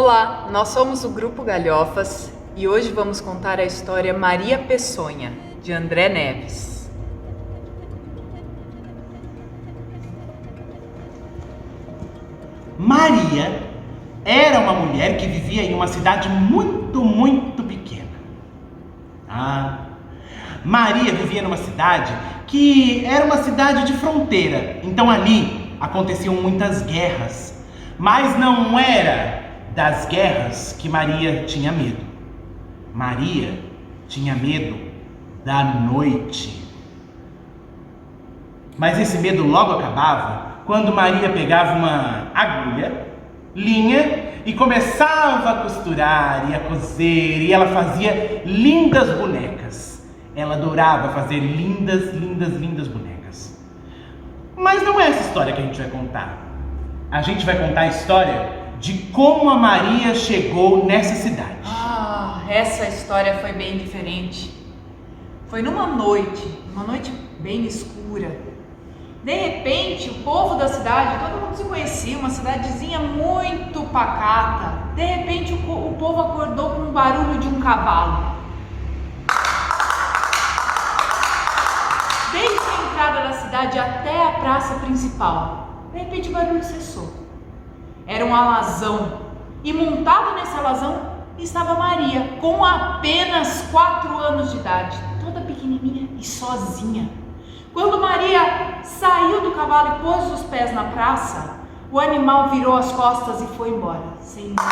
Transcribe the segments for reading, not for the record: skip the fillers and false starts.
Olá, nós somos o Grupo Galhofas e hoje vamos contar a história Maria Peçonha, de André Neves. Maria era uma mulher que vivia em uma cidade muito pequena. Maria vivia numa cidade que era uma cidade de fronteira. Então ali aconteciam muitas guerras. Mas não era das guerras que Maria tinha medo. Maria tinha medo da noite. Mas esse medo logo acabava quando Maria pegava uma agulha, linha e começava a costurar e a coser, e ela fazia lindas bonecas. Ela adorava fazer lindas bonecas. Mas não é essa história que a gente vai contar. A gente vai contar a história de como a Maria chegou nessa cidade. Essa história foi bem diferente. Foi numa noite bem escura. De repente, o povo da cidade, todo mundo se conhecia, uma cidadezinha muito pacata. De repente, o povo acordou com o barulho de um cavalo. Desde a entrada da cidade até a praça principal. De repente, o barulho cessou. Era um alazão. E montado nesse alazão estava Maria, com apenas 4 anos de idade, toda pequenininha e sozinha. Quando Maria saiu do cavalo e pôs os pés na praça, o animal virou as costas e foi embora, sem nada.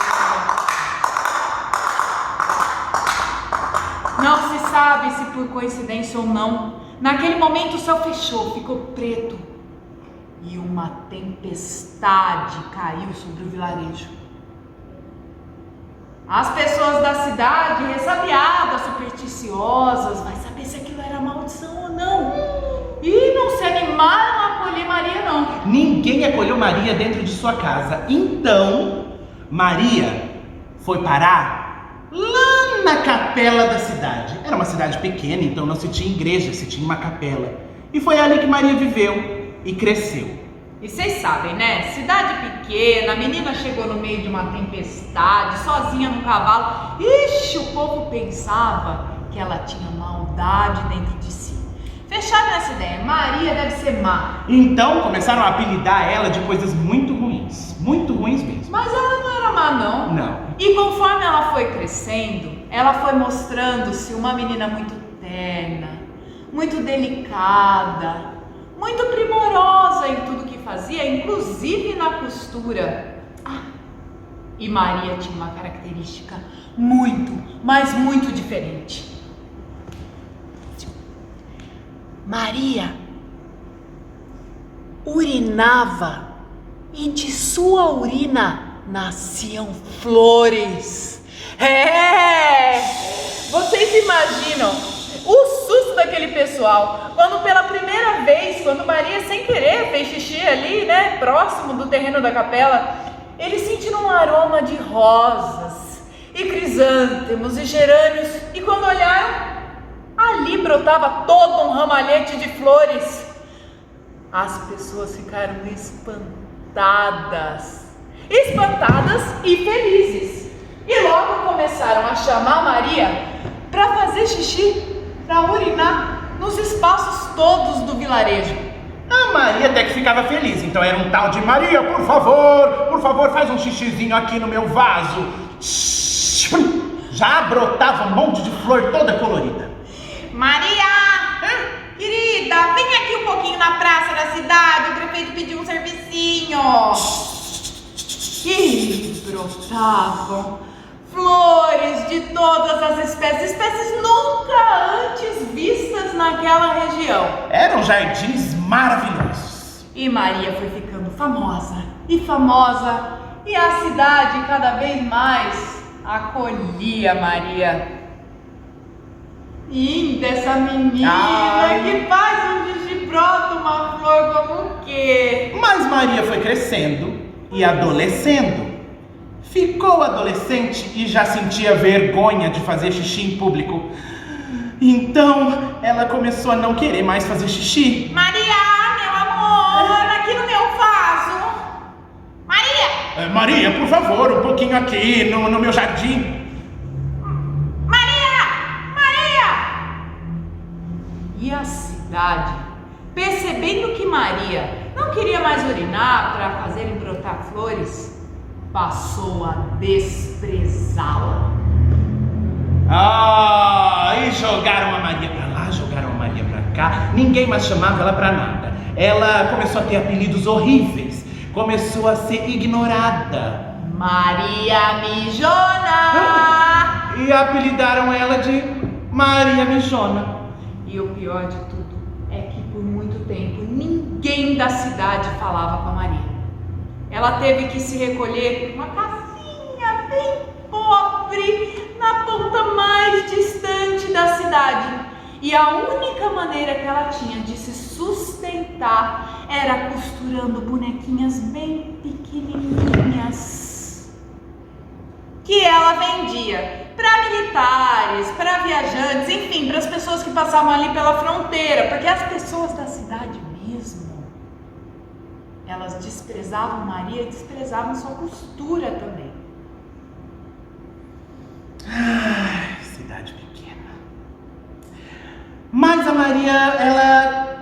Não se sabe se por coincidência ou não, naquele momento o céu fechou, ficou preto e uma tempestade caiu sobre o vilarejo. As pessoas da cidade, ressabiadas, supersticiosas, vai saber se aquilo era maldição ou não. E não se animaram a acolher Maria, não. Ninguém acolheu Maria dentro de sua casa. Então, Maria foi parar lá na capela da cidade. Era uma cidade pequena, então não se tinha igreja, se tinha uma capela. E foi ali que Maria viveu e cresceu. E vocês sabem, né? Cidade pequena, a menina chegou no meio de uma tempestade, sozinha no cavalo. Ixi, o povo pensava que ela tinha maldade dentro de si. Fecharam nessa ideia, Maria deve ser má. Então começaram a apelidar ela de coisas muito ruins mesmo. Mas ela não era má, não. Não. E conforme ela foi crescendo, ela foi mostrando-se uma menina muito terna, muito delicada, muito primorosa em tudo que fazia, inclusive na costura. E Maria tinha uma característica muito, mas muito diferente. Maria urinava e de sua urina nasciam flores. Vocês imaginam o susto daquele pessoal quando pela primeira vez, quando Maria sem querer fez xixi ali, né, próximo do terreno da capela, eles sentiram um aroma de rosas e crisântemos e gerânios, e quando olharam, ali brotava todo um ramalhete de flores. As pessoas ficaram espantadas e felizes, e logo começaram a chamar Maria para fazer xixi, para urinar nos espaços todos do vilarejo. A Maria até que ficava feliz, então era um tal de Maria, por favor, faz um xixizinho aqui no meu vaso. Já brotava um monte de flor toda colorida. Maria, querida, vem aqui um pouquinho na praça da cidade, o prefeito pediu um servicinho. E brotavam flores de todas as espécies nunca antes vistas naquela região. Eram jardins maravilhosos. E Maria foi ficando famosa, e a cidade cada vez mais acolhia Maria. Linda essa menina, que faz um xixi, brota uma flor como o quê? Mas Maria foi crescendo e adolescendo. Ficou adolescente e já sentia vergonha de fazer xixi em público. Então ela começou a não querer mais fazer xixi. Maria, meu amor, aqui no meu vaso. Maria, Maria, por favor, um pouquinho aqui no meu jardim. E a cidade, percebendo que Maria não queria mais urinar para fazer brotar flores, passou a desprezá-la. E jogaram a Maria pra lá, jogaram a Maria pra cá. Ninguém mais chamava ela pra nada. Ela começou a ter apelidos horríveis. Começou a ser ignorada. Maria Mijona! E apelidaram ela de Maria Mijona. E o pior de tudo é que por muito tempo ninguém da cidade falava com a Maria. Ela teve que se recolher para uma casinha bem pobre na ponta mais distante da cidade. E a única maneira que ela tinha de se sustentar era costurando bonequinhas bem pequenininhas que ela vendia para militares, para viajantes, enfim, para as pessoas que passavam ali pela fronteira, porque as pessoas da cidade mesmo, elas desprezavam Maria e desprezavam sua costura também. Cidade pequena. Mas a Maria, ela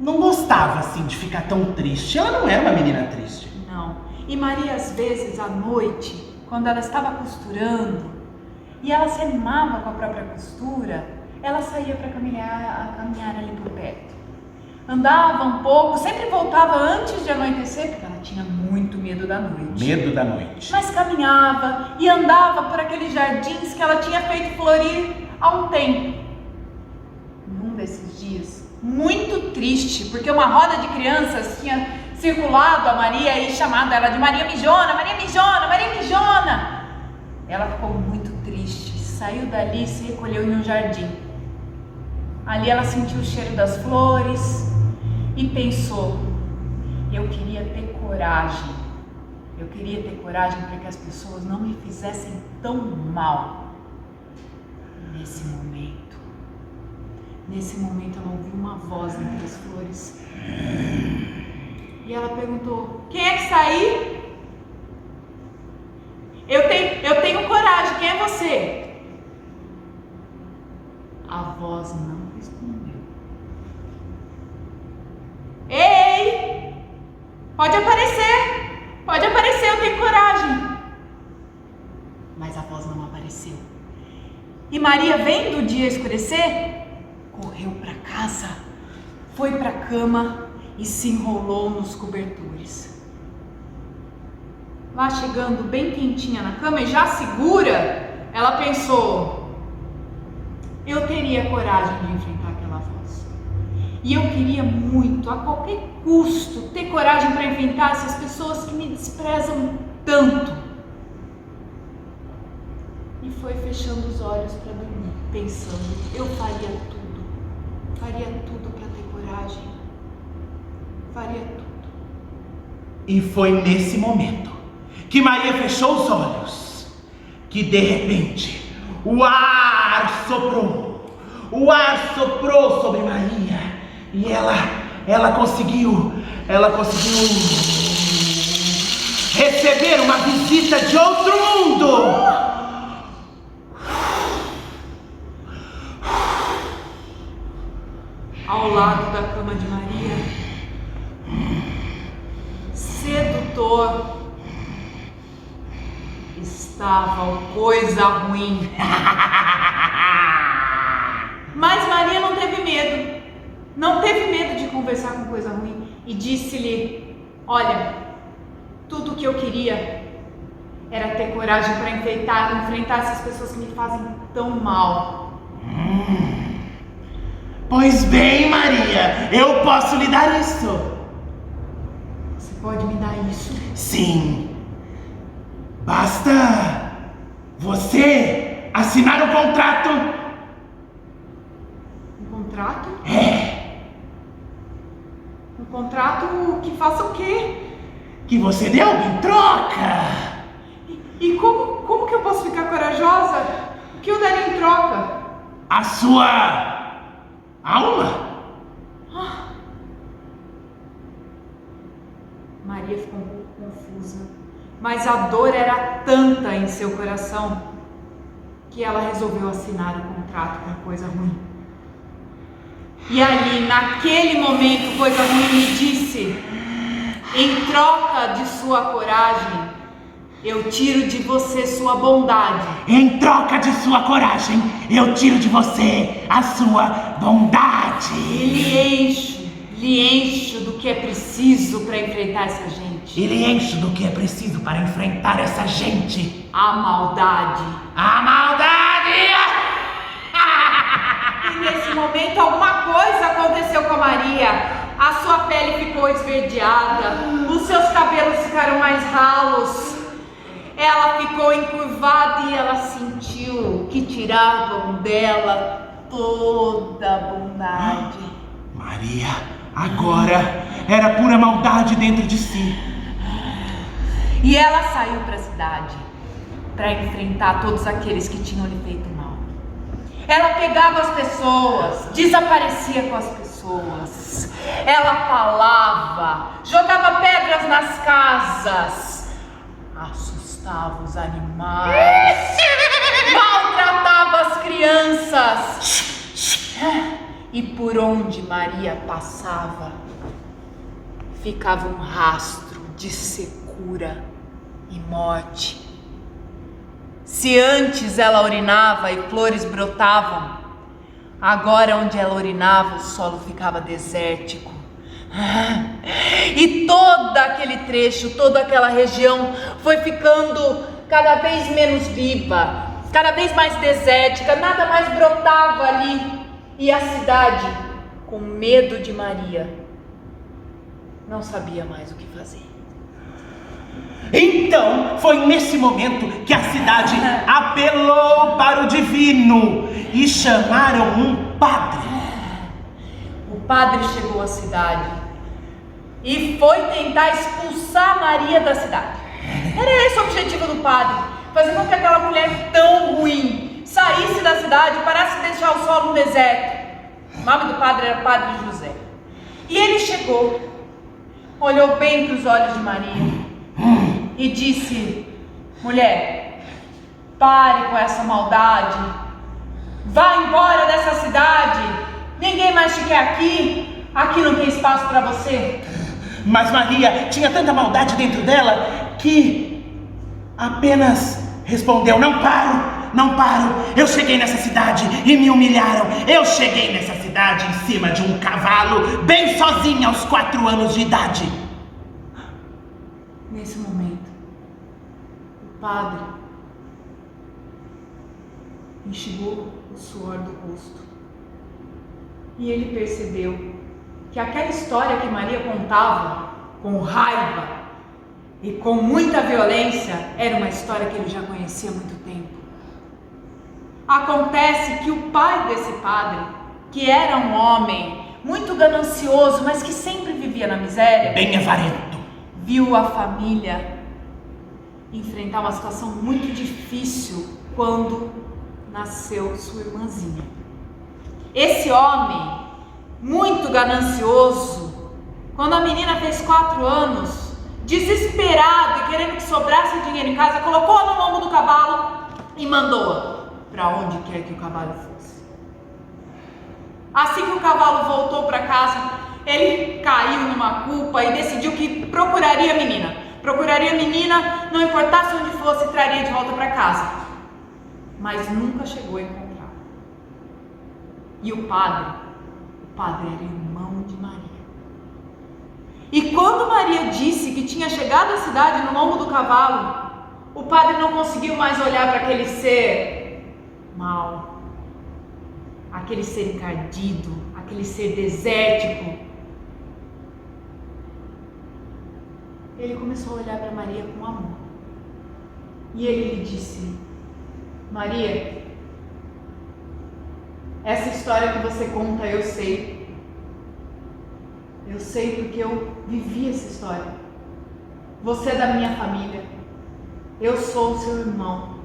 não gostava assim de ficar tão triste. Ela não era uma menina triste. Não. E Maria, às vezes, à noite, quando ela estava costurando, e ela se animava com a própria costura, ela saía para caminhar ali por perto. Andava um pouco, sempre voltava antes de anoitecer, porque ela tinha muito medo da noite. Medo da noite. Mas caminhava e andava por aqueles jardins que ela tinha feito florir há um tempo. Num desses dias, muito triste, porque uma roda de crianças tinha circulado a Maria e chamado ela de Maria Mijona, Maria Mijona, Maria Mijona. Ela ficou muito triste, saiu dali e se recolheu em um jardim. Ali ela sentiu o cheiro das flores e pensou: eu queria ter coragem. Eu queria ter coragem para que as pessoas não me fizessem tão mal. Nesse momento ela ouviu uma voz entre as flores. E ela perguntou: quem é que está aí? Eu tenho coragem, quem é você? A voz não respondeu. Ei! Pode aparecer, eu tenho coragem. Mas a voz não apareceu. E Maria, vendo o dia escurecer, correu para casa, foi para a cama e se enrolou nos cobertores. Lá chegando bem quentinha na cama e já segura, ela pensou: eu teria coragem de enfrentar aquela voz. E eu queria muito, a qualquer custo, ter coragem para enfrentar essas pessoas que me desprezam tanto. E foi fechando os olhos para dormir, pensando: eu faria tudo para ter coragem, faria tudo. E foi nesse momento que Maria fechou os olhos, que de repente o ar soprou sobre Maria e ela conseguiu receber uma visita de outro mundo. Ao lado da cama de Maria, sedutor, estava o Coisa Ruim. Mas Maria não teve medo de conversar com Coisa Ruim e disse-lhe: olha, tudo o que eu queria era ter coragem para enfrentar essas pessoas que me fazem tão mal. Pois bem, Maria, eu posso lhe dar isso. Você pode me dar isso? Sim. Basta você assinar o contrato. Um contrato? É. Um contrato que faça o quê? Que você dê algo em troca. E como que eu posso ficar corajosa? O que eu daria em troca? A sua alma. Maria ficou um pouco confusa Mas a dor era tanta em seu coração que ela resolveu assinar o contrato com Coisa Ruim. E ali, naquele momento, Coisa Ruim lhe disse: em troca de sua coragem, eu tiro de você sua bondade. Em troca de sua coragem, eu tiro de você a sua bondade. E lhe encho do que é preciso para enfrentar essa gente. E lhe encho do que é preciso para enfrentar essa gente. A maldade. A maldade! E nesse momento alguma coisa aconteceu com a Maria. A sua pele ficou esverdeada, os seus cabelos ficaram mais ralos. Ela ficou encurvada e ela sentiu que tiravam dela toda a bondade. Maria agora era pura maldade dentro de si. E ela saiu para a cidade para enfrentar todos aqueles que tinham lhe feito mal. Ela pegava as pessoas, desaparecia com as pessoas. Ela falava, jogava pedras nas casas, assustava os animais, maltratava as crianças. E por onde Maria passava, ficava um rastro de secura e morte. Se antes ela urinava e flores brotavam, agora onde ela urinava o solo ficava desértico. E todo aquele trecho, toda aquela região foi ficando cada vez menos viva, cada vez mais desértica, nada mais brotava ali. E a cidade, com medo de Maria, não sabia mais o que fazer. Então foi nesse momento que a cidade apelou para o divino e chamaram um padre. O padre chegou à cidade e foi tentar expulsar Maria da cidade. Era esse o objetivo do padre, fazer com que aquela mulher tão ruim saísse da cidade e parasse de deixar o solo no deserto. O nome do padre era Padre José. E ele chegou, olhou bem para os olhos de Maria e disse: mulher, pare com essa maldade, vá embora dessa cidade, ninguém mais te quer aqui, aqui não tem espaço para você. Mas Maria tinha tanta maldade dentro dela que apenas respondeu: não paro, não paro. Eu cheguei nessa cidade e me humilharam. Eu cheguei nessa cidade em cima de um cavalo, bem sozinha aos 4 anos de idade. Nesse momento, o padre enxugou o suor do rosto e ele percebeu que aquela história que Maria contava com raiva e com muita violência era uma história que ele já conhecia há muito tempo. Acontece que o pai desse padre, que era um homem muito ganancioso, mas que sempre vivia na miséria, bem avarento, viu a família enfrentar uma situação muito difícil quando nasceu sua irmãzinha. Esse homem, muito ganancioso, quando a menina fez 4 anos, desesperado e querendo que sobrasse dinheiro em casa, colocou-a no lombo do cavalo e mandou-a para onde quer que o cavalo fosse. Assim que o cavalo voltou para casa, ele caiu numa culpa e decidiu que procuraria a menina. Procuraria a menina, não importasse onde fosse, traria de volta para casa. Mas nunca chegou a encontrar. E o padre era irmão de Maria. E quando Maria disse que tinha chegado à cidade no lombo do cavalo, o padre não conseguiu mais olhar para aquele ser mau, aquele ser encardido, aquele ser desértico. Ele começou a olhar para Maria com amor. E ele lhe disse: Maria, essa história que você conta eu sei. Eu sei porque eu vivi essa história. Você é da minha família. Eu sou o seu irmão.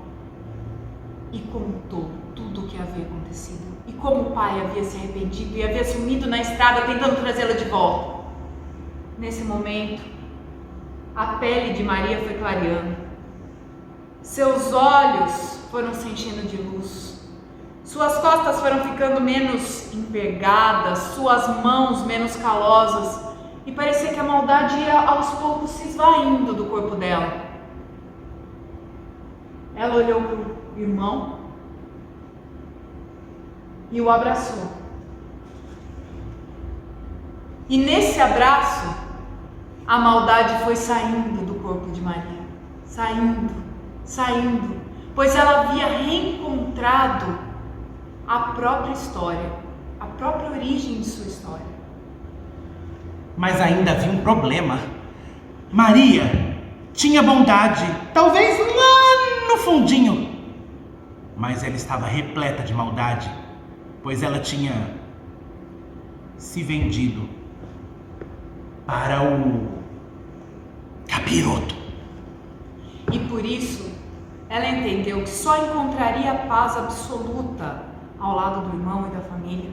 E contou tudo o que havia acontecido. E como o pai havia se arrependido e havia sumido na estrada tentando trazê-la de volta. Nesse momento, a pele de Maria foi clareando. Seus olhos foram se enchendo de luz. Suas costas foram ficando menos envergadas, suas mãos menos calosas, e parecia que a maldade ia aos poucos se esvaindo do corpo dela. Ela olhou para o irmão e o abraçou. E nesse abraço, a maldade foi saindo do corpo de Maria. Saindo, pois ela havia reencontrado a própria história, a própria origem de sua história. Mas ainda havia um problema. Maria tinha bondade, talvez lá no fundinho, mas ela estava repleta de maldade, pois ela tinha se vendido para o capiroto. E por isso, ela entendeu que só encontraria paz absoluta ao lado do irmão e da família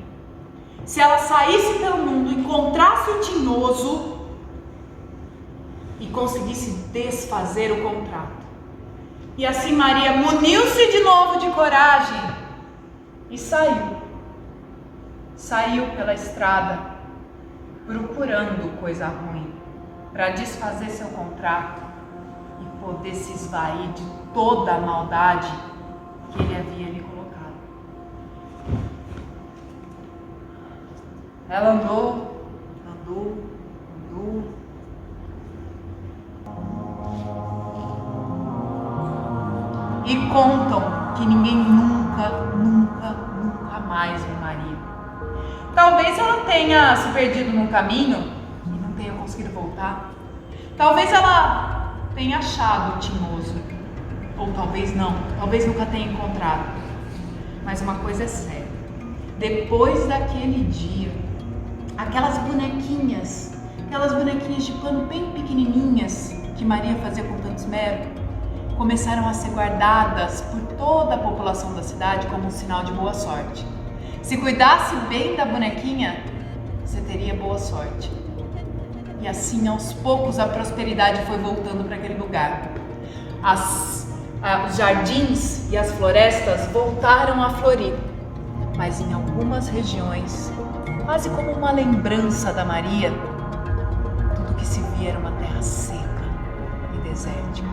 se ela saísse pelo mundo, encontrasse o tinhoso e conseguisse desfazer o contrato. E assim Maria muniu-se de novo de coragem e saiu pela estrada procurando coisa ruim para desfazer seu contrato e poder se esvair de toda a maldade que ele havia lhe colocado. Ela andou. E contam que ninguém nunca mais viu Maria. Talvez ela tenha se perdido no caminho e não tenha conseguido voltar. Talvez ela tenha achado o tinhoso. Ou talvez não, talvez nunca tenha encontrado. Mas uma coisa é certa: depois daquele dia, aquelas bonequinhas de pano bem pequenininhas que Maria fazia com tanto esmero, começaram a ser guardadas por toda a população da cidade como um sinal de boa sorte. Se cuidasse bem da bonequinha, você teria boa sorte. E assim, aos poucos, a prosperidade foi voltando para aquele lugar. Os jardins e as florestas voltaram a florir, mas em algumas regiões, quase como uma lembrança da Maria, tudo que se via era uma terra seca e desértica.